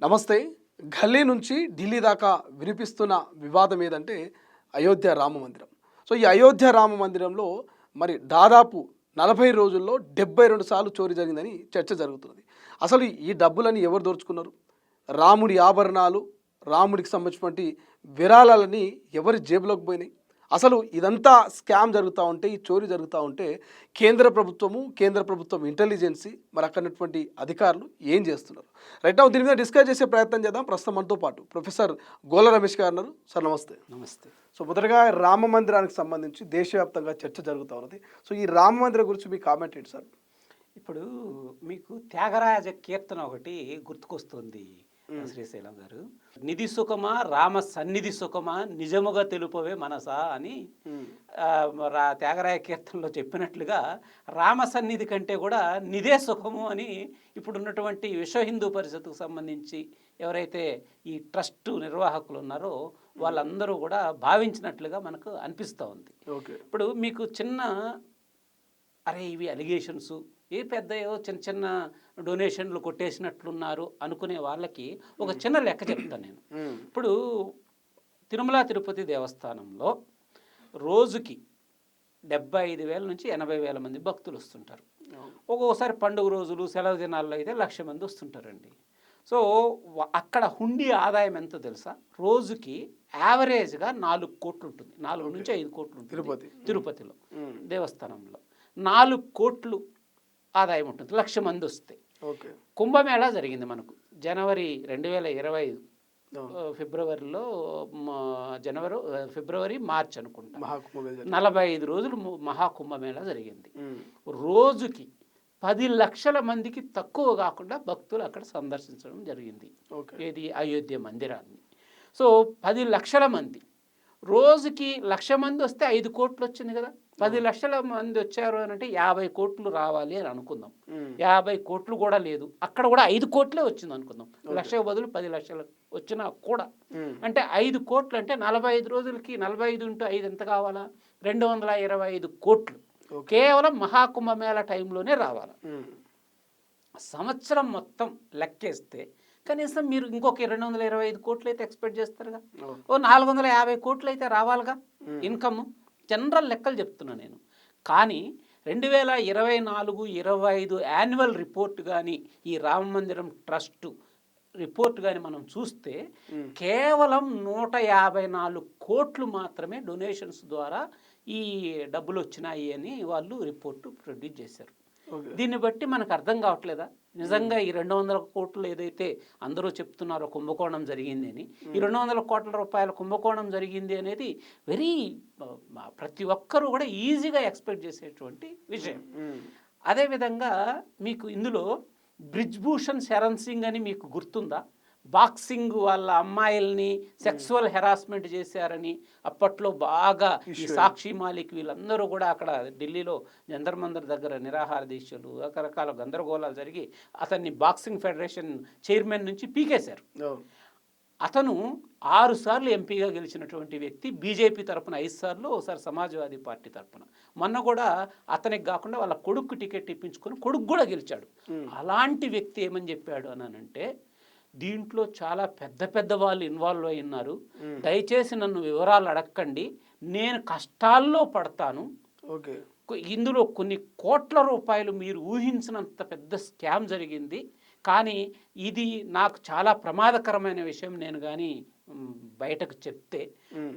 నమస్తే. ఢిల్లీ నుంచి ఢిల్లీ దాకా వినిపిస్తున్న వివాదం ఏదంటే అయోధ్య రామ మందిరం. సో ఈ అయోధ్య రామ మందిరంలో మరి దాదాపు 40 రోజుల్లో 72 సార్లు చోరీ జరిగిందని చర్చ జరుగుతున్నది. అసలు ఈ డబ్బులని ఎవరు దోచుకున్నారు? రాముడి ఆభరణాలు, రాముడికి సంబంధించినటువంటి విరాళాలని ఎవరి జేబులోకి పోయినాయి? అసలు ఇదంతా స్కామ్ జరుగుతూ ఉంటే, ఈ చోరీ జరుగుతూ ఉంటే కేంద్ర ప్రభుత్వం ఇంటెలిజెన్సీ మరి అక్కడటువంటి అధికారులు ఏం చేస్తున్నారు? రైట్ నౌ దీని మీద డిస్కస్ చేసే ప్రయత్నం చేద్దాం. ప్రస్తుతం మనతో పాటు ప్రొఫెసర్ గోల రమేష్ గారు ఉన్నారు. సార్ నమస్తే. నమస్తే. సో మొదటగా రామ మందిరానికి సంబంధించి దేశవ్యాప్తంగా చర్చ జరుగుతూ ఉన్నది. సో ఈ రామ మందిరం గురించి మీ కామెంట్ ఏంటి సార్? ఇప్పుడు మీకు త్యాగరాజ కీర్తన ఒకటి గుర్తుకొస్తుంది శ్రీశైలం గారు. నిధి సుఖమా రామ సన్నిధి సుఖమా నిజముగా తెలుపవే మనసా అని త్యాగరాయ కీర్తనలో చెప్పినట్లుగా రామ సన్నిధి కంటే కూడా నిదే సుఖము అని ఇప్పుడున్నటువంటి విశ్వ హిందూ పరిషత్కు సంబంధించి ఎవరైతే ఈ ట్రస్ట్ నిర్వాహకులు ఉన్నారో వాళ్ళందరూ కూడా భావించినట్లుగా మనకు అనిపిస్తూ ఉంది. ఇప్పుడు మీకు చిన్న ఇవి అలిగేషన్స్ పెద్దయో చిన్న చిన్న డొనేషన్లు కొట్టేసినట్లున్నారు అనుకునే వాళ్ళకి ఒక చిన్న లెక్క చెప్తాను నేను. ఇప్పుడు తిరుమల తిరుపతి దేవస్థానంలో రోజుకి 75,000 నుంచి 80,000 మంది భక్తులు వస్తుంటారు. ఒక్కొక్కసారి పండుగ రోజులు సెలవు దినాల్లో అయితే 1,00,000 మంది వస్తుంటారండి. సో అక్కడ హుండీ ఆదాయం ఎంతో తెలుసా? రోజుకి యావరేజ్గా 4 కోట్లు ఉంటుంది, 4 నుంచి 5 కోట్లు ఉంటుంది తిరుపతిలో దేవస్థానంలో. 4 కోట్లు ఆదాయం ఉంటుంది 1,00,000 మంది వస్తే. కుంభమేళా జరిగింది మనకు జనవరి 2025 ఫిబ్రవరిలో, ఫిబ్రవరి మార్చ్ అనుకుంటా, 45 రోజులు మహాకుంభమేళా జరిగింది. రోజుకి 10 లక్షల మందికి తక్కువ కాకుండా భక్తులు అక్కడ సందర్శించడం జరిగింది. ఏది అయోధ్య మందిరాన్ని. సో 10 లక్షల మంది రోజుకి 1,00,000 మంది వస్తే 5 కోట్లు వచ్చింది కదా. 10 లక్షల మంది వచ్చారు అని అంటే 50 కోట్లు రావాలి అని అనుకుందాం. 50 కోట్లు కూడా లేదు, అక్కడ కూడా 5 కోట్లే వచ్చింది అనుకుందాం. 1,00,000 బదులు 10 లక్షలు వచ్చినా కూడా అంటే 5 కోట్లు అంటే 45 రోజులకి 45 × 5 ఎంత కావాలా? 225 కోట్లు కేవలం మహాకుంభమేళ టైంలోనే రావాలి. సంవత్సరం మొత్తం లెక్కేస్తే కనీసం మీరు ఇంకొక 225 కోట్లు అయితే ఎక్స్పెక్ట్ చేస్తారుగా. 450 కోట్లు అయితే రావాలిగా ఇన్కమ్. జనరల్ లెక్కలు చెప్తున్నా నేను. కానీ 2024-25 యాన్యువల్ రిపోర్ట్ కానీ ఈ రామ మందిరం ట్రస్ట్ రిపోర్ట్ కానీ మనం చూస్తే కేవలం 154 కోట్లు మాత్రమే డొనేషన్స్ ద్వారా ఈ డబ్బులు వచ్చినాయి అని వాళ్ళు రిపోర్టు ప్రొడ్యూస్ చేశారు. దీన్ని బట్టి మనకు అర్థం కావట్లేదా నిజంగా ఈ 200 కోట్లు ఏదైతే అందరూ చెప్తున్నారో కుంభకోణం జరిగింది అని, ఈ 200 కోట్ల రూపాయల కుంభకోణం జరిగింది అనేది ప్రతి ఒక్కరూ కూడా ఈజీగా ఎక్స్పెక్ట్ చేసేటువంటి విషయం. అదేవిధంగా మీకు ఇందులో బ్రిజ్భూషణ్ శరణ్ సింగ్ అని మీకు గుర్తుందా? బాక్సింగ్ వాళ్ళ అమ్మాయిల్ని సెక్సువల్ హెరాస్మెంట్ చేశారని అప్పట్లో బాగా ఈ సాక్షి మాలిక్ వీళ్ళందరూ కూడా అక్కడ ఢిల్లీలో జంతర్ మంతర్ దగ్గర నిరాహార దీక్షలు రకరకాల గందరగోళాలు జరిగి అతన్ని బాక్సింగ్ ఫెడరేషన్ చైర్మన్ నుంచి పీకేశారు. అతను 6 సార్లు ఎంపీగా గెలిచినటువంటి వ్యక్తి. బీజేపీ తరఫున 5 సార్లు, ఒకసారి సమాజ్వాదీ పార్టీ తరఫున. మొన్న కూడా అతనికి కాకుండా వాళ్ళ కొడుకు టికెట్ ఇప్పించుకొని కొడుకు కూడా గెలిచాడు. అలాంటి వ్యక్తి ఏమని చెప్పాడు అని అంటే, దీంట్లో చాలా పెద్ద పెద్ద వాళ్ళు ఇన్వాల్వ్ అయి ఉన్నారు, దయచేసి నన్ను వివరాలు అడగండి, నేను కష్టాల్లో పడతాను. ఇందులో కొన్ని కోట్ల రూపాయలు మీరు ఊహించినంత పెద్ద స్కామ్ జరిగింది, కానీ ఇది నాకు చాలా ప్రమాదకరమైన విషయం, నేను కానీ బయటకు చెప్తే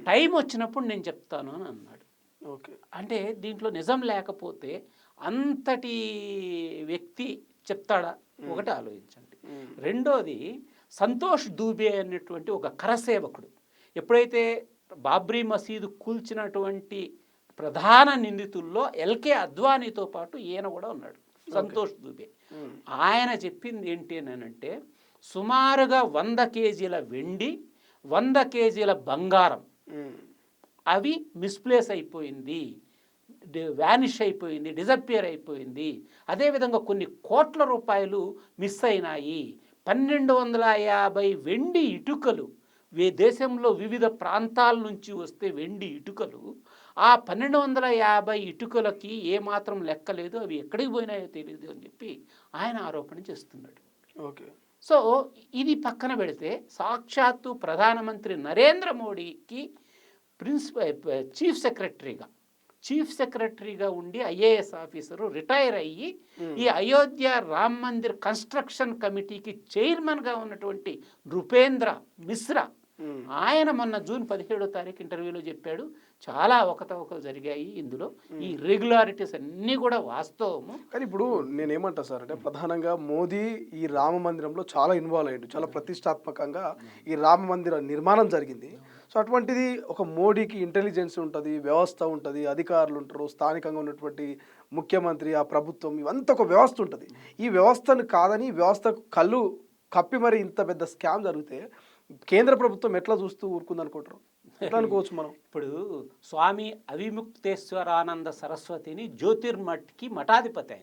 టైం వచ్చినప్పుడు నేను చెప్తాను అని అన్నాడు. అంటే దీంట్లో నిజం లేకపోతే అంతటి వ్యక్తి చెప్తాడా? ఒకటి ఆలోచించండి. రెండోది, సంతోష్ దూబే అనేటువంటి ఒక కరసేవకుడు ఎప్పుడైతే బాబ్రీ మసీదు కూల్చినటువంటి ప్రధాన నిందితుల్లో ఎల్కే అద్వానీతో పాటు ఈయన కూడా ఉన్నాడు, సంతోష్ దూబే. ఆయన చెప్పింది ఏంటి అని అంటే, సుమారుగా 100 కేజీల వెండి, 100 కేజీల బంగారం అవి మిస్ప్లేస్ అయిపోయింది, వ్యానిష్ అయిపోయింది, డిజపియర్ అయిపోయింది. అదేవిధంగా కొన్ని కోట్ల రూపాయలు మిస్ అయినాయి. 1,250 వెండి ఇటుకలు, దేశంలో వివిధ ప్రాంతాల నుంచి వస్తే వెండి ఇటుకలు, ఆ 1,250 ఇటుకలకి ఏమాత్రం లెక్కలేదు, అవి ఎక్కడికి పోయినాయో తెలియదు అని చెప్పి ఆయన ఆరోపణ చేస్తున్నాడు. సో ఇది పక్కన పెడితే సాక్షాత్తు ప్రధానమంత్రి నరేంద్ర మోడీకి చీఫ్ సెక్రటరీగా ఉండి ఐఏఎస్ ఆఫీసరు రిటైర్ అయ్యి ఈ అయోధ్య రామ్ మందిర్ కన్స్ట్రక్షన్ కమిటీకి చైర్మన్గా ఉన్నటువంటి నృపేంద్ర మిశ్రా ఆయన మొన్న జూన్ 17వ తారీఖు ఇంటర్వ్యూలో చెప్పాడు, చాలా అవకతవకలు జరిగాయి ఇందులో, ఈ రెగ్యులారిటీస్ అన్నీ కూడా వాస్తవము. కానీ ఇప్పుడు నేనేమంటా సార్ అంటే ప్రధానంగా మోదీ ఈ రామ మందిరంలో చాలా ఇన్వాల్వ్ అయ్యాడు, చాలా ప్రతిష్టాత్మకంగా ఈ రామ మందిర నిర్మాణం జరిగింది. సో అటువంటిది ఒక మోడీకి ఇంటెలిజెన్స్ ఉంటుంది, వ్యవస్థ ఉంటుంది, అధికారులు ఉంటారు, స్థానికంగా ఉన్నటువంటి ముఖ్యమంత్రి, ఆ ప్రభుత్వం, ఇవంతా ఒక వ్యవస్థ ఉంటుంది. ఈ వ్యవస్థను కాదని వ్యవస్థకు కళ్ళు కప్పి మరి ఇంత పెద్ద స్కామ్ జరిగితే కేంద్ర ప్రభుత్వం ఎట్లా చూస్తూ ఊరుకుందనుకుంటారు, ఎట్లా అనుకోవచ్చు మనం? ఇప్పుడు స్వామి అవిముక్తేశ్వరానంద సరస్వతిని జ్యోతిర్మఠ్కి మఠాధిపతి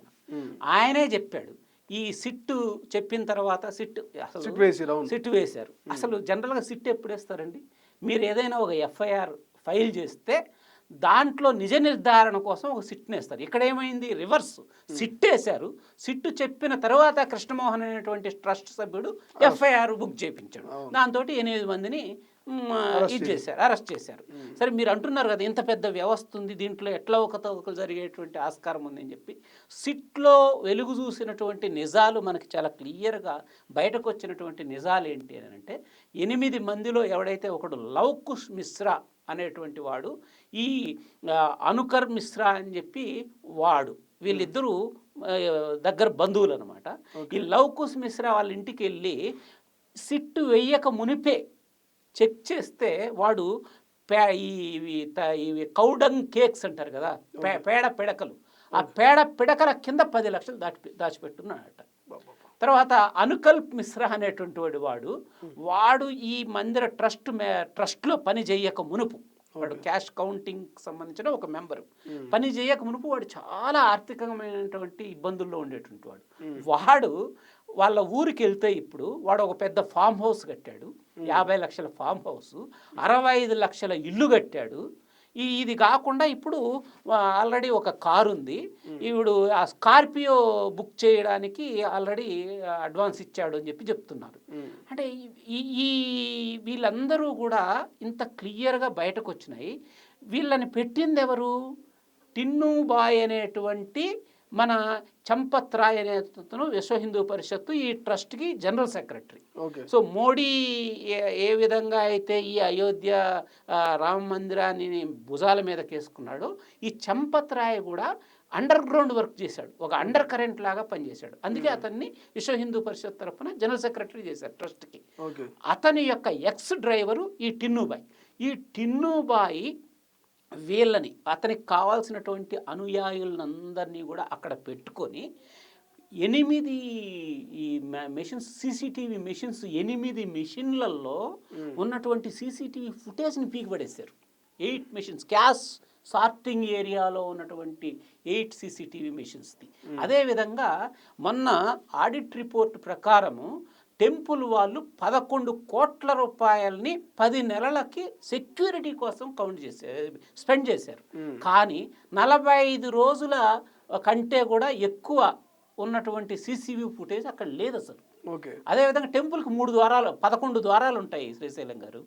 ఆయనే చెప్పాడు. ఈ సిట్టు చెప్పిన తర్వాత సిట్టు వేశారు. అసలు జనరల్గా సిట్ ఎప్పుడు వేస్తారండి? మీరు ఏదైనా ఒక ఎఫ్ఐఆర్ ఫైల్ చేస్తే దాంట్లో నిజ నిర్ధారణ కోసం ఒక సిట్ని వేస్తారు. ఇక్కడ ఏమైంది, రివర్స్, సిట్ వేశారు. సిట్టు చెప్పిన తర్వాత కృష్ణమోహన్ అనేటువంటి ట్రస్ట్ సభ్యుడు ఎఫ్ఐఆర్ బుక్ చేయించాడు. దాంతో 8 మందిని అరెస్ట్ చేశారు. సరే, మీరు అంటున్నారు కదా ఇంత పెద్ద వ్యవస్థ ఉంది, దీంట్లో ఎట్లా ఒకతొకలు జరిగేటువంటి ఆస్కారం ఉందని చెప్పి. సిట్లో వెలుగు చూసినటువంటి నిజాలు మనకి చాలా క్లియర్గా బయటకు వచ్చినటువంటి నిజాలు ఏంటి అని అంటే, 8 మందిలో ఎవడైతే ఒకడు లవకుశ్ మిశ్రా అనేటువంటి వాడు, ఈ అనుకర్ మిశ్రా అని చెప్పి వాడు, వీళ్ళిద్దరూ దగ్గర బంధువులు అనమాట. ఈ లవకుశ్ మిశ్రా వాళ్ళ ఇంటికి వెళ్ళి సిట్టు వెయ్యక మునిపే చెక్ చేస్తే వాడు ఇవి కౌడంగ్ కేక్స్ అంటారు కదా, పేడ పిడకలు, ఆ పేడ పిడకల కింద 10 లక్షలు దాచిపెట్టున్నాడట. తర్వాత అనుకల్ప్ మిశ్రా అనేటువంటి వాడు ఈ మందిర ట్రస్ట్లో పని చేయక మునుపు, వాడు క్యాష్ కౌంటింగ్ సంబంధించిన ఒక మెంబరు, పని చేయక మునుపు వాడు చాలా ఆర్థికమైనటువంటి ఇబ్బందుల్లో ఉండేటువంటి వాడు వాళ్ళ ఊరికి వెళ్తే ఇప్పుడు వాడు ఒక పెద్ద ఫామ్ హౌస్ కట్టాడు, 50 లక్షల ఫామ్ హౌస్, 65 లక్షల ఇల్లు కట్టాడు. ఇది కాకుండా ఇప్పుడు ఆల్రెడీ ఒక కారు ఉంది, ఇప్పుడు ఆ స్కార్పియో బుక్ చేయడానికి ఆల్రెడీ అడ్వాన్స్ ఇచ్చాడు అని చెప్పి చెప్తున్నారు. అంటే ఈ వీళ్ళందరూ కూడా ఇంత క్లియర్గా బయటకు వచ్చినాయి. వీళ్ళని పెట్టింది ఎవరు? టిన్ను బాయ్ అనేటువంటి మన చంపత్ రాయ్ అనే అతను విశ్వ హిందూ పరిషత్తు ఈ ట్రస్ట్కి జనరల్ సెక్రటరీ. సో మోడీ ఏ విధంగా అయితే ఈ అయోధ్య రామ మందిరాన్ని భుజాల మీద కేసుకున్నాడో, ఈ చంపత్ రాయ్ కూడా అండర్ గ్రౌండ్ వర్క్ చేశాడు, ఒక అండర్ కరెంట్ లాగా పనిచేశాడు. అందుకే అతన్ని విశ్వ హిందూ పరిషత్ తరఫున జనరల్ సెక్రటరీ చేశారు ట్రస్ట్కి. అతని యొక్క ఎక్స్ డ్రైవరు ఈ టిన్నుబాయ్. ఈ టిన్నుబాయ్ వీళ్ళని, అతనికి కావాల్సినటువంటి అనుయాయులందరినీ కూడా అక్కడ పెట్టుకొని 8 ఈ మెషిన్స్, సీసీటీవీ మెషిన్స్, 8 మెషిన్లలో ఉన్నటువంటి సీసీటీవీ ఫుటేజ్ని పీకిపడేశారు. 8 మెషిన్స్, క్యాష్ సార్టింగ్ ఏరియాలో ఉన్నటువంటి 8 సీసీటీవీ మెషిన్స్ది. అదేవిధంగా మొన్న ఆడిట్ రిపోర్ట్ ప్రకారము టెంపుల్ వాళ్ళు 11 కోట్ల రూపాయలని 10 నెలలకి సెక్యూరిటీ కోసం స్పెండ్ చేశారు. కానీ 45 రోజుల కంటే కూడా ఎక్కువ ఉన్నటువంటి సీసీవీ ఫుటేజ్ అక్కడ లేదు అసలు. అదేవిధంగా టెంపుల్కి 11 ద్వారాలు ఉంటాయి శ్రీశైలం గారు.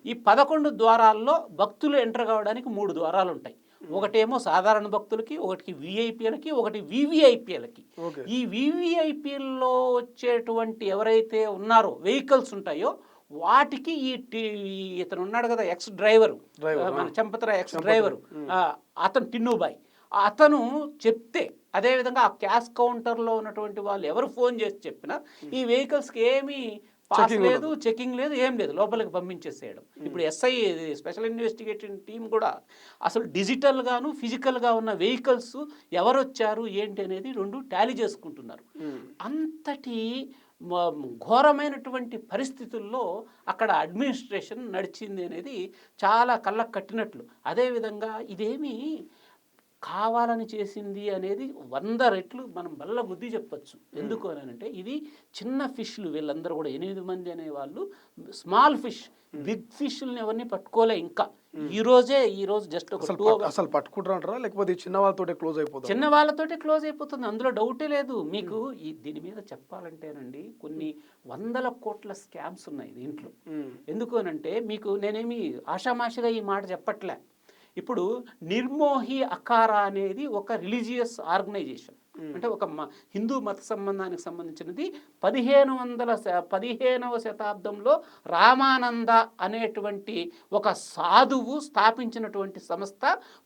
ఈ 11 ద్వారాల్లో భక్తులు ఎంటర్ కావడానికి 3 ద్వారాలు ఉంటాయి. ఒకటేమో సాధారణ భక్తులకి, ఒకటికి విఐపీలకి, ఒకటి వివిఐపీలకి. ఈ వివిఐపీల్లో వచ్చేటువంటి ఎవరైతే ఉన్నారో వెహికల్స్ ఉంటాయో వాటికి ఇతను ఉన్నాడు కదా ఎక్స్ డ్రైవరు, మన చంపతరా ఎక్స్ డ్రైవరు, అతను టిన్నుబాయ్, అతను చెప్తే, అదేవిధంగా ఆ క్యాష్ కౌంటర్లో ఉన్నటువంటి వాళ్ళు ఎవరు ఫోన్ చేసి చెప్పినా ఈ వెహికల్స్కి ఏమీ పాస్ లేదు, చెకింగ్ లేదు, ఏం లేదు, లోపలికి పంపించేసేయడం. ఇప్పుడు ఎస్ఐ స్పెషల్ ఇన్వెస్టిగేటింగ్ టీం కూడా అసలు డిజిటల్గాను ఫిజికల్గా ఉన్న వెహికల్స్ ఎవరు వచ్చారు ఏంటి అనేది 2 టాలీ చేసుకుంటున్నారు. అంతటి ఘోరమైనటువంటి పరిస్థితుల్లో అక్కడ అడ్మినిస్ట్రేషన్ నడిచింది అనేది చాలా కళ్ళకు కట్టినట్లు. అదేవిధంగా ఇదేమి కావాలని చేసింది అనేది 100 రెట్లు మనం బల్ల బుద్ధి చెప్పచ్చు. ఎందుకు అని అంటే ఇది చిన్న ఫిష్లు, వీళ్ళందరూ కూడా 8 మంది అనేవాళ్ళు స్మాల్ ఫిష్, బిగ్ ఫిష్ని ఎవరిని పట్టుకోలే ఇంకా. ఈ రోజు జస్ట్ ఒక 2 hours అసలు పట్టుకుంటారంటారా, లేకపోతే చిన్న వాళ్ళతోటే క్లోజ్ అయిపోతుంది? చిన్న వాళ్ళతోటే క్లోజ్ అయిపోతుంది, అందులో డౌటే లేదు. మీకు దీని మీద చెప్పాలంటేనండి కొన్ని 100 కోట్ల స్కామ్స్ ఉన్నాయి దీంట్లో. ఎందుకు అని అంటే మీకు నేనేమి ఆషామాషిగా ఈ మాట చెప్పట్లే. ఇప్పుడు నిర్మోహి అఖారా అనేది ఒక రిలీజియస్ ఆర్గనైజేషన్, అంటే ఒక హిందూ మత సంబంధానికి సంబంధించినది. 15వ శతాబ్దంలో రామానంద అనేటువంటి ఒక సాధువు స్థాపించినటువంటి సంస్థ.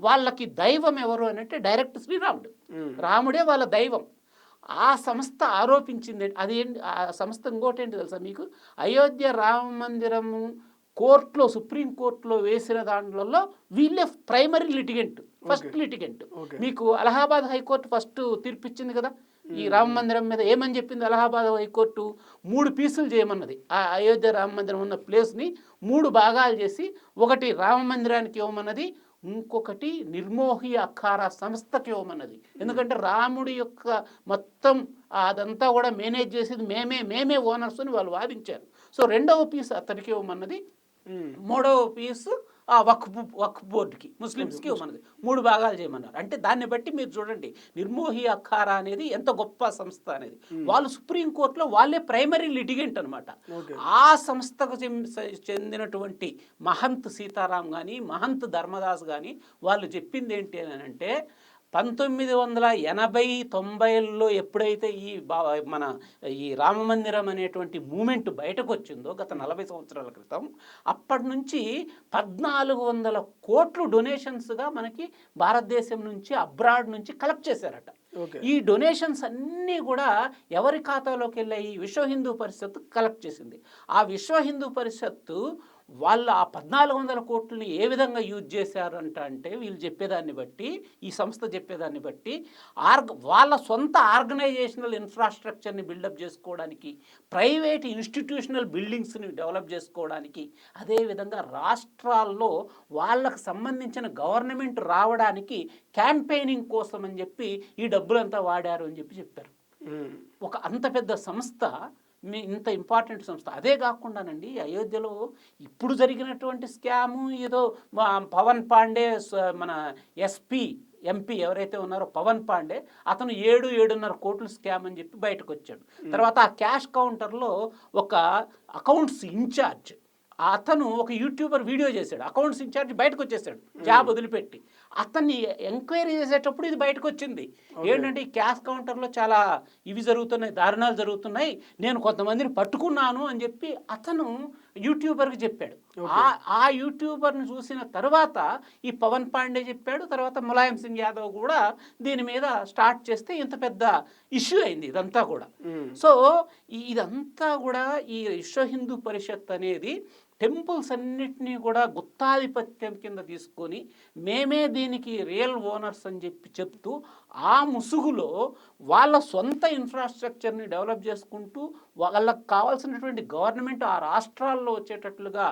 వాళ్ళకి దైవం ఎవరు అంటే డైరెక్ట్ శ్రీరాముడు, రాముడే వాళ్ళ దైవం. ఆ సంస్థ ఆరోపించింది అదేంటి, ఆ సంస్థ ఇంకోటి ఏంటి తెలుసా మీకు, అయోధ్య రామ మందిరము కోర్టులో, సుప్రీంకోర్టులో వేసిన దాంట్లో వీళ్ళే ప్రైమరీ లిటిగెంట్, ఫస్ట్ లిటిగెంట్. మీకు అలహాబాద్ హైకోర్టు ఫస్ట్ తీర్పిచ్చింది కదా ఈ రామ మందిరం మీద. ఏమని చెప్పింది అలహాబాద్ హైకోర్టు? 3 పీసులు చేయమన్నది. ఆ అయోధ్య రామ మందిరం ఉన్న ప్లేస్ని 3 భాగాలు చేసి, ఒకటి రామ మందిరానికి ఇవ్వమన్నది, ఇంకొకటి నిర్మోహి అఖారా సంస్థకి ఇవ్వమన్నది. ఎందుకంటే రాముడి యొక్క మొత్తం అదంతా కూడా మేనేజ్ చేసేది మేమే ఓనర్స్ అని వాళ్ళు వాదించారు. సో 2వ పీస్ అతనికి ఇవ్వమన్నది, 3వ పీసు ఆ వక్ఫ్ బోర్డుకి, ముస్లిమ్స్కి ఇవ్వమన్నది. 3 భాగాలు చేయమన్నారు. అంటే దాన్ని బట్టి మీరు చూడండి నిర్మోహి అఖారా అనేది ఎంత గొప్ప సంస్థ అనేది. వాళ్ళు సుప్రీంకోర్టులో వాళ్ళే ప్రైమరీ లిటిగెంట్ అనమాట. ఆ సంస్థకు చెందినటువంటి మహంత్ సీతారాం కానీ, మహంత్ ధర్మదాస్ కానీ వాళ్ళు చెప్పింది ఏంటి అని అంటే, 1980-90ల్లో ఎప్పుడైతే ఈ రామ మందిరం అనేటువంటి మూమెంట్ బయటకు వచ్చిందో గత 40 సంవత్సరాల క్రితం, అప్పటి నుంచి 1400 కోట్లు డొనేషన్స్గా మనకి భారతదేశం నుంచి, అబ్రాడ్ నుంచి కలెక్ట్ చేశారట. ఈ డొనేషన్స్ అన్నీ కూడా ఎవరి ఖాతాలోకి వెళ్ళాయి? విశ్వ హిందూ పరిషత్ కలెక్ట్ చేసింది. ఆ విశ్వ హిందూ పరిషత్తు వాళ్ళు ఆ 1400 కోట్లని ఏ విధంగా యూజ్ చేశారంట అంటే, వీళ్ళు చెప్పేదాన్ని బట్టి, ఈ సంస్థ చెప్పేదాన్ని బట్టి, వాళ్ళ సొంత ఆర్గనైజేషనల్ ఇన్ఫ్రాస్ట్రక్చర్ని బిల్డప్ చేసుకోవడానికి, ప్రైవేట్ ఇన్స్టిట్యూషనల్ బిల్డింగ్స్ని డెవలప్ చేసుకోవడానికి, అదేవిధంగా రాష్ట్రాల్లో వాళ్ళకు సంబంధించిన గవర్నమెంట్ రావడానికి క్యాంపెయినింగ్ కోసం అని చెప్పి ఈ డబ్బులంతా వాడారు అని చెప్పారు. ఒక అంత పెద్ద సంస్థ, ఇంత ఇంపార్టెంట్ సంస్థ. అదే కాకుండానండి అయోధ్యలో ఇప్పుడు జరిగినటువంటి స్కాము ఏదో పవన్ పాండే, మన ఎంపీ ఎవరైతే ఉన్నారో పవన్ పాండే, అతను 7-7.5 కోట్లు స్కామ్ అని చెప్పి బయటకు వచ్చాడు. తర్వాత ఆ క్యాష్ కౌంటర్లో ఒక అకౌంట్స్ ఇన్ఛార్జ్ అతను ఒక యూట్యూబర్ వీడియో చేశాడు, అకౌంట్స్ ఇన్ఛార్జ్ బయటకు వచ్చేసాడు జాబ్ వదిలిపెట్టి. అతన్ని ఎంక్వైరీ చేసేటప్పుడు ఇది బయటకు వచ్చింది. ఏంటంటే ఈ క్యాష్ కౌంటర్లో చాలా ఇవి జరుగుతున్నాయి, దారుణాలు జరుగుతున్నాయి, నేను కొంతమందిని పట్టుకున్నాను అని చెప్పి అతను యూట్యూబర్కి చెప్పాడు. ఆ యూట్యూబర్ని చూసిన తర్వాత ఈ పవన్ పాండే చెప్పాడు, తర్వాత ములాయం సింగ్ యాదవ్ కూడా దీని మీద స్టార్ట్ చేస్తే ఇంత పెద్ద ఇష్యూ అయింది ఇదంతా కూడా. సో ఇదంతా కూడా ఈ విశ్వ హిందూ పరిషత్ అనేది టెంపుల్స్ అన్నిటినీ కూడా గుత్తాధిపత్యం కింద తీసుకొని మేమే దీనికి రియల్ ఓనర్స్ అని చెప్తూ ఆ ముసుగులో వాళ్ళ సొంత ఇన్ఫ్రాస్ట్రక్చర్ని డెవలప్ చేసుకుంటూ వాళ్ళకు కావాల్సినటువంటి గవర్నమెంట్ ఆ రాష్ట్రాల్లో వచ్చేటట్లుగా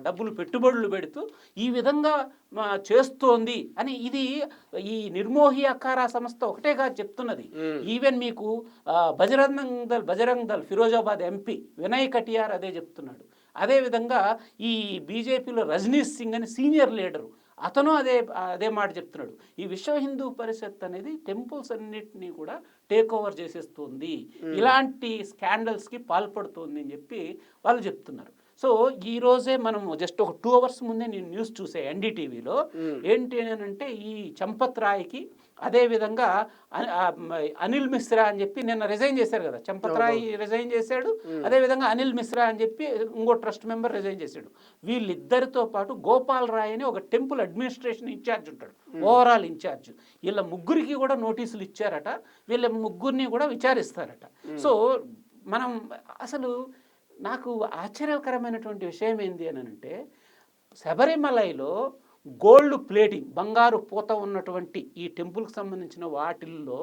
డబ్బులు పెట్టుబడులు పెడుతూ ఈ విధంగా చేస్తోంది అని ఇది ఈ నిర్మోహి అఖారా సంస్థ ఒకటేగా చెప్తున్నది. ఈవెన్ మీకు బజరంగ్ దళ్ ఫిరోజాబాద్ ఎంపీ వినయ్ కటియార్ అదే చెప్తున్నాడు. అదేవిధంగా ఈ బీజేపీలో రజనీష్ సింగ్ అని సీనియర్ లీడరు, అతను అదే మాట చెప్తున్నాడు. ఈ విశ్వ హిందూ పరిషత్ అనేది టెంపుల్స్ అన్నిటినీ కూడా టేక్ ఓవర్ చేసేస్తుంది, ఇలాంటి స్కాండల్స్కి పాల్పడుతుంది అని చెప్పి వాళ్ళు చెప్తున్నారు. సో ఈ రోజే మనం జస్ట్ ఒక 2 hours ముందే నేను న్యూస్ చూసే ఎన్డీటీవీలో. ఏంటి అని అంటే ఈ చంపత్ రాయ్కి అదేవిధంగా అనిల్ మిశ్రా అని చెప్పి నిన్న రిజైన్ చేశారు కదా, చంపత్ రాయ్ రిజైన్ చేశాడు, అదేవిధంగా అనిల్ మిశ్రా అని చెప్పి ఇంకో ట్రస్ట్ మెంబర్ రిజైన్ చేశాడు. వీళ్ళిద్దరితో పాటు గోపాల్ రాయ్ అని ఒక టెంపుల్ అడ్మినిస్ట్రేషన్ ఇన్ఛార్జ్ ఉంటాడు, ఓవరాల్ ఇన్ఛార్జ్. వీళ్ళ ముగ్గురికి కూడా నోటీసులు ఇచ్చారట, వీళ్ళ ముగ్గురిని కూడా విచారిస్తారట. సో మనం అసలు నాకు ఆశ్చర్యకరమైనటువంటి విషయం ఏంటి అని అంటే, శబరిమలలో గోల్డ్ ప్లేటింగ్, బంగారు పూత ఉన్నటువంటి ఈ టెంపుల్కి సంబంధించిన వాటిల్లో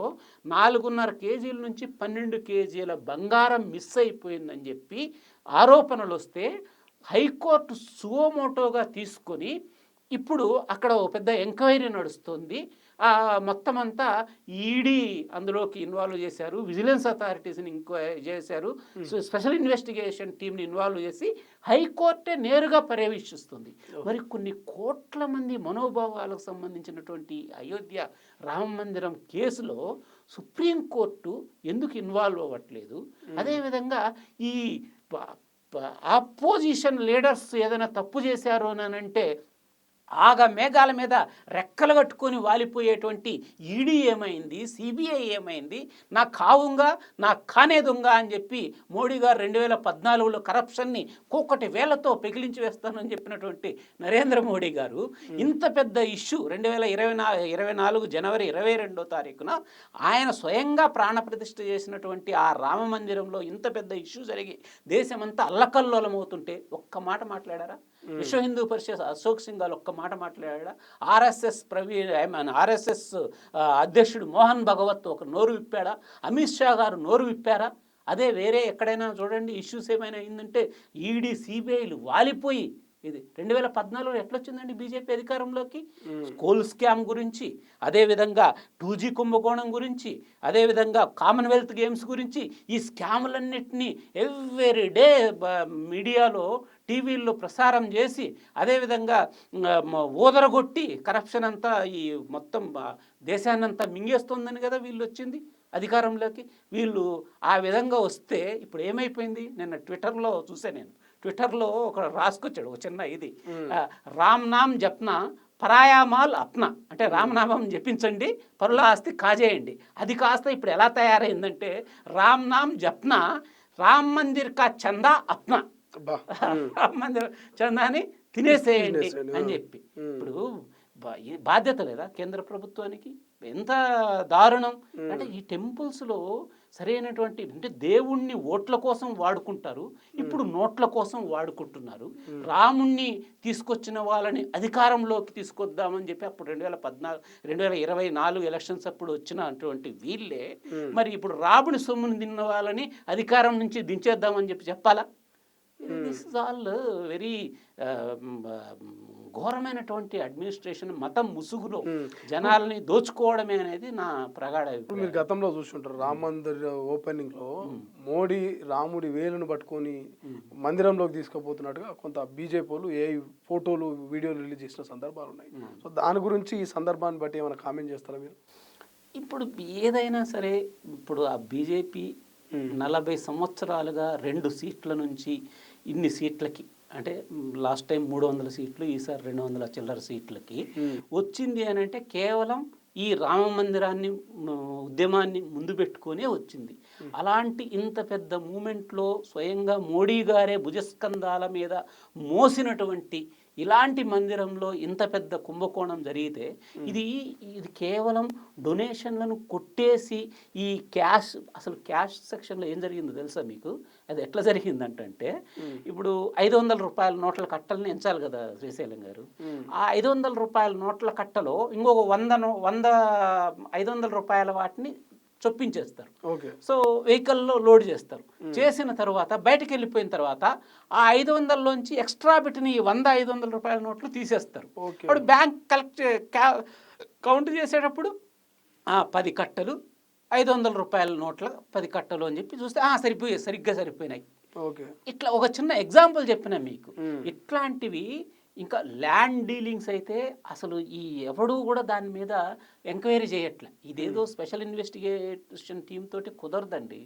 4.5 కేజీల నుంచి 12 కేజీల బంగారం మిస్ అయిపోయిందని చెప్పి ఆరోపణలు వస్తే హైకోర్టు సువోమోటోగా తీసుకొని ఇప్పుడు అక్కడ ఓ పెద్ద ఎంక్వైరీ నడుస్తుంది. మొత్తం అంతా ఈడీ అందులోకి ఇన్వాల్వ్ చేశారు, విజిలెన్స్ అథారిటీస్ని చేశారు, స్పెషల్ ఇన్వెస్టిగేషన్ టీంని ఇన్వాల్వ్ చేసి హైకోర్టే నేరుగా పర్యవేక్షిస్తుంది. మరి కొన్ని కోట్ల మంది మనోభావాలకు సంబంధించినటువంటి అయోధ్య రామ మందిరం కేసులో సుప్రీంకోర్టు ఎందుకు ఇన్వాల్వ్ అవ్వట్లేదు? అదేవిధంగా ఈ ఆపోజిషన్ లీడర్స్ ఏదైనా తప్పు చేశారు అని అంటే మేఘాల మీద రెక్కలు కట్టుకొని వాలిపోయేటువంటి ఈడీ ఏమైంది, సిబిఐ ఏమైంది, నా కావుంగా నా కానే దొంగ అని చెప్పి మోడీ గారు 2014లో కరప్షన్ని కూకటి వేలతో పెగిలించి వేస్తానని చెప్పినటువంటి నరేంద్ర మోడీ గారు ఇంత పెద్ద ఇష్యూ 2024 జనవరి 22వ తారీఖున ఆయన స్వయంగా ప్రాణప్రతిష్ఠ చేసినటువంటి ఆ రామ మందిరంలో ఇంత పెద్ద ఇష్యూ జరిగి దేశమంతా అల్లకల్లోలమవుతుంటే ఒక్క మాట మాట్లాడారా? విశ్వ హిందూ పరిషత్ అశోక్ సింఘాల్ ఒక్క మాట మాట్లాడా? ఆర్ఎస్ఎస్ అధ్యక్షుడు మోహన్ భగవత్ ఒక నోరు విప్పాడా? అమిత్ షా గారు నోరు విప్పారా? అదే వేరే ఎక్కడైనా చూడండి ఇష్యూస్ ఏమైనా అయిందంటే ఈడీ సిబిఐలు వాలిపోయి ఇది 2014లో ఎట్లొచ్చిందండి బీజేపీ అధికారంలోకి? స్కూల్ స్కామ్ గురించి, అదేవిధంగా 2G కుంభకోణం గురించి, అదేవిధంగా కామన్వెల్త్ గేమ్స్ గురించి ఈ స్కాములన్నింటినీ ఎవ్రీడే మీడియాలో టీవీల్లో ప్రసారం చేసి అదేవిధంగా ఊదరగొట్టి కరప్షన్ అంతా ఈ మొత్తం దేశాన్నంతా మింగేస్తుందని కదా వీళ్ళు వచ్చింది అధికారంలోకి. వీళ్ళు ఆ విధంగా వస్తే ఇప్పుడు ఏమైపోయింది? నిన్న ట్విట్టర్లో చూసాను నేను. ట్విట్టర్లో ఒక రాసుకొచ్చాడు ఒక చిన్న ఇది, రామ్ నామ్ జప్నా పరాయామాల్ అప్నా, అంటే రామనామం జపించండి పరుల ఆస్తి కాజేయండి. అది కాస్త ఇప్పుడు ఎలా తయారైందంటే రామ్ నామ్ జప్నా రామ్ మందిర్ కా చందా అప్నా, రామ్ మందిర్ చందాని తినేసేయండి అని చెప్పి. ఇప్పుడు బాధ్యత లేదా కేంద్ర ప్రభుత్వానికి? ఎంత దారుణం అంటే ఈ టెంపుల్స్లో సరైనటువంటి అంటే దేవుణ్ణి ఓట్ల కోసం వాడుకుంటారు, ఇప్పుడు నోట్ల కోసం వాడుకుంటున్నారు. రాముణ్ణి తీసుకొచ్చిన వాళ్ళని అధికారంలోకి తీసుకొద్దామని చెప్పి అప్పుడు 2024 ఎలక్షన్స్ అప్పుడు వచ్చినటువంటి వీళ్ళే మరి ఇప్పుడు రాముని సొమ్ముని తిన్న వాళ్ళని అధికారం నుంచి దించేద్దామని చెప్పాలా? దిస్ ఇస్ ఆల్ వెరీ ఘోరమైనటువంటి అడ్మినిస్ట్రేషన్, మతం ముసుగులో జనాలని దోచుకోవడమే అనేది నా ప్రగాఢ అభిప్రాయం. మీరు గతంలో చూసుకుంటారు రామ మందిర్ ఓపెనింగ్ లో మోడీ రాముడి వేలును పట్టుకొని మందిరంలోకి తీసుకుపోతున్నట్టుగా కొంత బీజేపీ వాళ్ళు ఏ ఫోటోలు వీడియోలు రిలీజ్ చేసిన సందర్భాలు ఉన్నాయి. సో దాని గురించి ఈ సందర్భాన్ని బట్టి ఏమైనా కామెంట్ చేస్తారా మీరు? ఇప్పుడు ఏదైనా సరే ఇప్పుడు ఆ బీజేపీ 40 సంవత్సరాలుగా 2 సీట్ల నుంచి ఇన్ని సీట్లకి, అంటే లాస్ట్ టైం 300 సీట్లు, ఈసారి 200 చిల్లర సీట్లకి వచ్చింది అని అంటే కేవలం ఈ రామ మందిరాన్ని ఉద్యమాన్ని ముందు పెట్టుకునే వచ్చింది. అలాంటి ఇంత పెద్ద మూమెంట్లో స్వయంగా మోడీ గారే భుజస్కంధాల మీద మోసినటువంటి ఇలాంటి మందిరంలో ఇంత పెద్ద కుంభకోణం జరిగితే ఇది కేవలం డొనేషన్లను కొట్టేసి ఈ అసలు క్యాష్ సెక్షన్లో ఏం జరిగిందో తెలుసా మీకు? అది ఎట్లా జరిగిందంటే ఇప్పుడు 500 రూపాయల నోట్ల కట్టల్ని ఎంచాలి కదా శ్రీశైలం గారు. ఆ 500 రూపాయల నోట్ల కట్టలో ఇంకొక 500 రూపాయల వాటిని చొప్పించేస్తారు. సో వెహికల్లో లోడ్ చేస్తారు. చేసిన తర్వాత బయటకు వెళ్ళిపోయిన తర్వాత ఆ 500లోంచి ఎక్స్ట్రా పెట్టిన ఈ 100-500 రూపాయల నోట్లు తీసేస్తారు. అప్పుడు బ్యాంక్ కౌంట్ చేసేటప్పుడు 10 కట్టలు 500 రూపాయల నోట్ల 10 కట్టలు అని చెప్పి చూస్తే సరిగ్గా సరిపోయినాయి. ఇట్లా ఒక చిన్న ఎగ్జాంపుల్ చెప్పిన మీకు. ఇట్లాంటివి ఇంకా ల్యాండ్ డీలింగ్స్ అయితే అసలు ఎవడూ కూడా దాని మీద ఎంక్వైరీ చేయట్లే. ఇదేదో స్పెషల్ ఇన్వెస్టిగేషన్ టీమ్ తోటి కుదరదండి.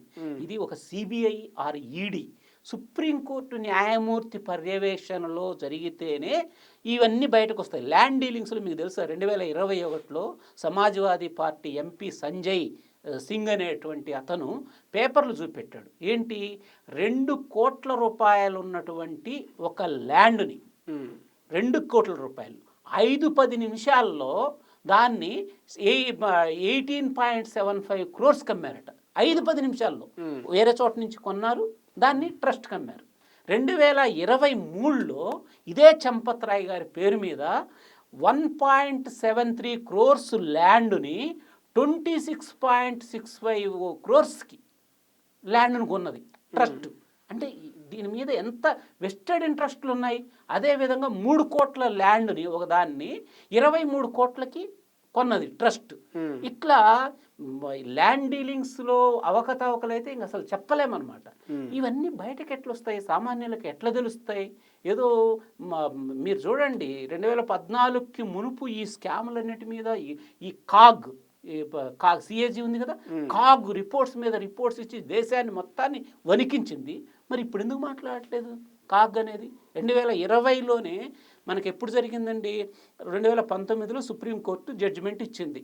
ఇది ఒక సిబిఐ ఆర్ ఈడీ సుప్రీంకోర్టు న్యాయమూర్తి పర్యవేక్షణలో జరిగితేనే ఇవన్నీ బయటకు వస్తాయి. ల్యాండ్ డీలింగ్స్లో మీకు తెలుసా 2021లో సమాజ్వాదీ పార్టీ ఎంపీ సంజయ్ సింగ్ అనేటువంటి అతను పేపర్లు చూపెట్టాడు. ఏంటి, 2 కోట్ల రూపాయలు ఉన్నటువంటి ఒక ల్యాండ్ని 2 కోట్ల రూపాయలు 5-10 నిమిషాల్లో దాన్ని 18.75 crores కమ్మారట. 5-10 నిమిషాల్లో వేరే చోట నుంచి కొన్నారు, దాన్ని ట్రస్ట్ కమ్మారు. 2023లో ఇదే చంపత్ రాయ్ గారి పేరు మీద 1.73 crores ల్యాండ్ని 26.65 crores ల్యాండ్ను కొన్నది ట్రస్ట్. అంటే దీని మీద ఎంత వెస్టెడ్ ఇంట్రెస్ట్లు ఉన్నాయి. అదేవిధంగా 3 కోట్ల ల్యాండ్ని ఒకదాన్ని 23 కోట్లకి కొన్నది ట్రస్ట్. ఇట్లా ల్యాండ్ డీలింగ్స్లో అవకతవకలైతే ఇంక అసలు చెప్పలేమన్నమాట. ఇవన్నీ బయటకు ఎట్లా వస్తాయి, సామాన్యులకు ఎట్లా తెలుస్తాయి? ఏదో మీరు చూడండి 2014కి మునుపు ఈ స్కాములన్నిటి మీద ఈ కాగ్ సిఏజీ ఉంది కదా, కాగ్ రిపోర్ట్స్ మీద రిపోర్ట్స్ ఇచ్చి దేశాన్ని మొత్తాన్ని వణికించింది. మరి ఇప్పుడు ఎందుకు మాట్లాడట్లేదు? కాగ్ అనేది 2020లోనే మనకి ఎప్పుడు జరిగిందండి? 2019లో సుప్రీంకోర్టు జడ్జిమెంట్ ఇచ్చింది.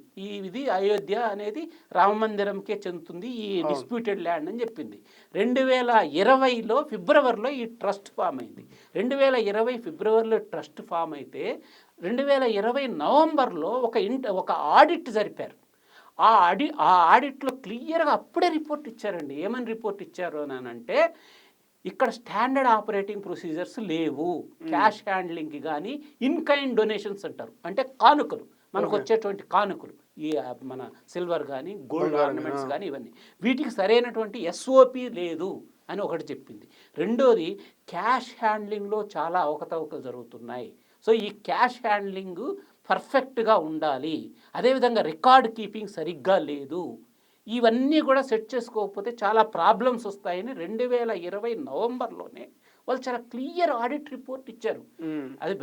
ఇది అయోధ్య అనేది రామమందిరంకే చెందుతుంది, ఈ డిస్ప్యూటెడ్ ల్యాండ్ అని చెప్పింది. 2020లో ఫిబ్రవరిలో ఈ ట్రస్ట్ ఫామ్ అయింది. 2020 ఫిబ్రవరిలో ట్రస్ట్ ఫామ్ అయితే 2020 నవంబర్లో ఒక ఆడిట్ జరిపారు. ఆ ఆడిట్లో క్లియర్గా అప్పుడే రిపోర్ట్ ఇచ్చారండి. ఏమని రిపోర్ట్ ఇచ్చారు అని అంటే, ఇక్కడ స్టాండర్డ్ ఆపరేటింగ్ ప్రొసీజర్స్ లేవు. క్యాష్ హ్యాండ్లింగ్కి కానీ ఇన్ కైండ్ డొనేషన్స్ అంటారు, అంటే కానుకలు, మనకు వచ్చేటువంటి కానుకలు, ఈ మన సిల్వర్ కానీ గోల్డ్ ఆర్నమెంట్స్ కానీ ఇవన్నీ, వీటికి సరైనటువంటి ఎస్ఓపి లేదు అని ఒకటి చెప్పింది. రెండోది, క్యాష్ హ్యాండ్లింగ్లో చాలా అవకతవకలు జరుగుతున్నాయి. సో ఈ క్యాష్ హ్యాండ్లింగ్ పర్ఫెక్ట్గా ఉండాలి. అదేవిధంగా రికార్డ్ కీపింగ్ సరిగ్గా లేదు. ఇవన్నీ కూడా సెట్ చేసుకోకపోతే చాలా ప్రాబ్లమ్స్ వస్తాయని 2020 నవంబర్లోనే వాళ్ళు చాలా క్లియర్ ఆడిట్ రిపోర్ట్ ఇచ్చారు. అది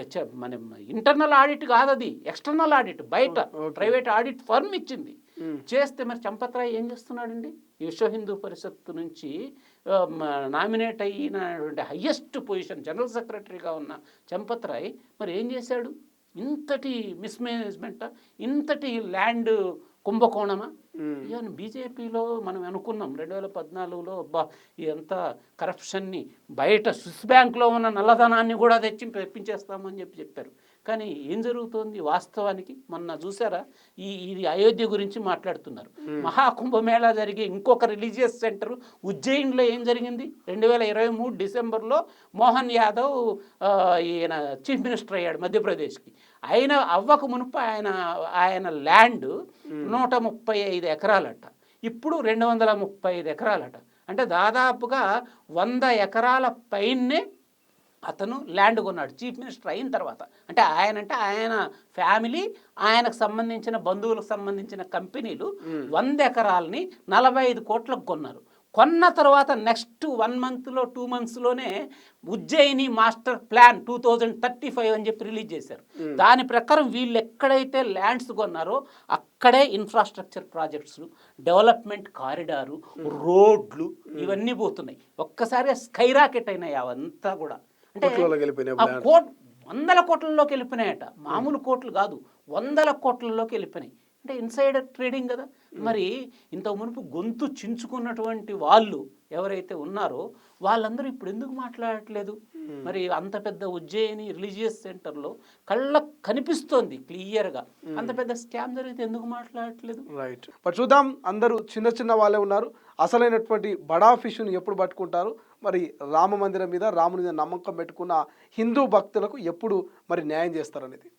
మన ఇంటర్నల్ ఆడిట్ కాదు, అది ఎక్స్టర్నల్ ఆడిట్, బయట ప్రైవేట్ ఆడిట్ ఫర్మ్ ఇచ్చింది. చేస్తే మరి చంపత్ రాయ్ ఏం చేస్తున్నాడండి? విశ్వ హిందూ పరిషత్ నుంచి నామినేట్ అయినటువంటి హయ్యెస్ట్ పొజిషన్ జనరల్ సెక్రటరీగా ఉన్న చంపత్ రాయ్ మరి ఏం చేశాడు? ఇంతటి మిస్మేనేజ్మెంటా, ఇంతటి ల్యాండ్ కుంభకోణమా? ఇవన్నీ బీజేపీలో మనం అనుకున్నాం 2014లో ఎంత కరప్షన్ని, బయట స్విస్ బ్యాంక్లో ఉన్న నల్లధనాన్ని కూడా తెప్పించేస్తామని చెప్పారు. కానీ ఏం జరుగుతోంది వాస్తవానికి? మొన్న చూసారా, ఇది అయోధ్య గురించి మాట్లాడుతున్నారు. మహాకుంభమేళా జరిగే ఇంకొక రిలీజియస్ సెంటర్ ఉజ్జయిన్లో ఏం జరిగింది? 2023 డిసెంబర్లో మోహన్ యాదవ్ ఈయన చీఫ్ మినిస్టర్ అయ్యాడు మధ్యప్రదేశ్కి. ఆయన అవ్వక మునుపు ఆయన ల్యాండ్ 135 ఎకరాలట, ఇప్పుడు 235 ఎకరాలట. అంటే దాదాపుగా 100 ఎకరాల పైనే అతను ల్యాండ్ కొన్నాడు చీఫ్ మినిస్టర్ అయిన తర్వాత. అంటే ఆయన ఫ్యామిలీ, ఆయనకు సంబంధించిన బంధువులకు సంబంధించిన కంపెనీలు 100 ఎకరాలని 45 కోట్లకు కొన్నారు. కొన్న తర్వాత నెక్స్ట్ 1 మంత్లో 2 మంత్స్లోనే ఉజ్జయిని మాస్టర్ ప్లాన్ 2035 అని చెప్పి రిలీజ్ చేశారు. దాని ప్రకారం వీళ్ళు ఎక్కడైతే ల్యాండ్స్ కొన్నారో అక్కడే ఇన్ఫ్రాస్ట్రక్చర్ ప్రాజెక్ట్స్, డెవలప్మెంట్ కారిడారు, రోడ్లు ఇవన్నీ పోతున్నాయి. ఒక్కసారి స్కై రాకెట్ అయినాయి అవంతా కూడా. అంటే 100 కోట్లలోకి వెళ్ళిపోయినాయట, మామూలు కోట్లు కాదు, 100 కోట్లలోకి వెళ్ళిపోయినాయి. అంటే ఇన్సైడర్ ట్రేడింగ్ కదా. మరి ఇంత మునుపు గొంతు చించుకున్నటువంటి వాళ్ళు ఎవరైతే ఉన్నారో వాళ్ళందరూ ఇప్పుడు ఎందుకు మాట్లాడట్లేదు? మరి అంత పెద్ద ఉజ్జయిని రిలీజియస్ సెంటర్లో కళ్ళకు కనిపిస్తోంది క్లియర్గా, అంత పెద్ద స్కామ్ జరిగితే ఎందుకు మాట్లాడట్లేదు? రైట్. బట్ చూద్దాం, అందరూ చిన్న వాళ్ళే ఉన్నారు. అసలైనటువంటి బడా ఫిష్ను ఎప్పుడు పట్టుకుంటారు? మరి రామ మందిరం మీద, రాముని మీద నమ్మకం పెట్టుకున్న హిందూ భక్తులకు ఎప్పుడు మరి న్యాయం చేస్తారనేది